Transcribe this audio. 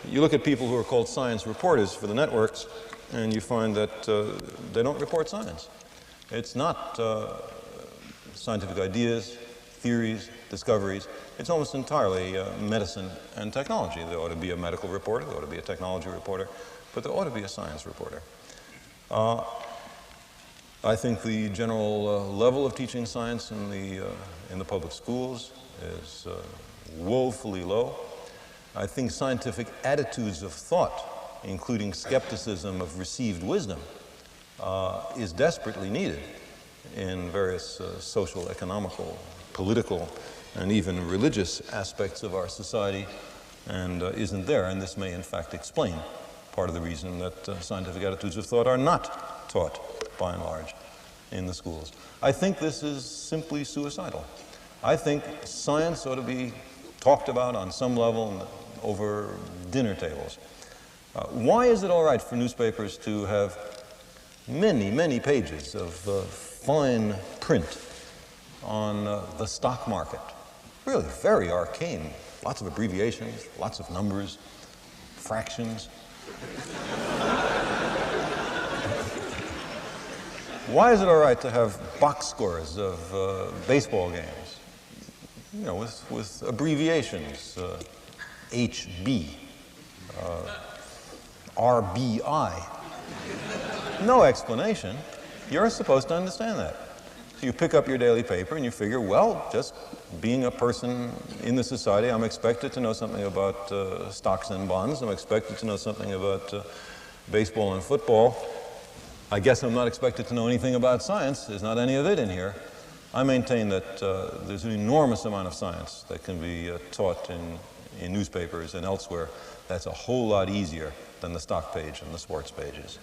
You look at people who are called science reporters for the networks, and you find that they don't report science. It's not scientific ideas, theories, discoveries. It's almost entirely medicine and technology. There ought to be a medical reporter, there ought to be a technology reporter, but there ought to be a science reporter. I think the general level of teaching science in the public schools is woefully low. I think scientific attitudes of thought, including skepticism of received wisdom, is desperately needed in various social, economical, political, and even religious aspects of our society, and isn't there. And this may, in fact, explain part of the reason that scientific attitudes of thought are not taught, by and large, in the schools. I think this is simply suicidal. I think science ought to be talked about on some level over dinner tables. Why is it all right for newspapers to have many, many pages of fine print on the stock market? Really very arcane. Lots of abbreviations, lots of numbers, fractions. Why is it all right to have box scores of baseball games, you know, with abbreviations, HB, RBI? No explanation. You're supposed to understand that. So you pick up your daily paper and you figure, well, just being a person in the society, I'm expected to know something about stocks and bonds. I'm expected to know something about baseball and football. I guess I'm not expected to know anything about science. There's not any of it in here. I maintain that there's an enormous amount of science that can be taught in newspapers and elsewhere. That's a whole lot easier than the stock page and the sports pages.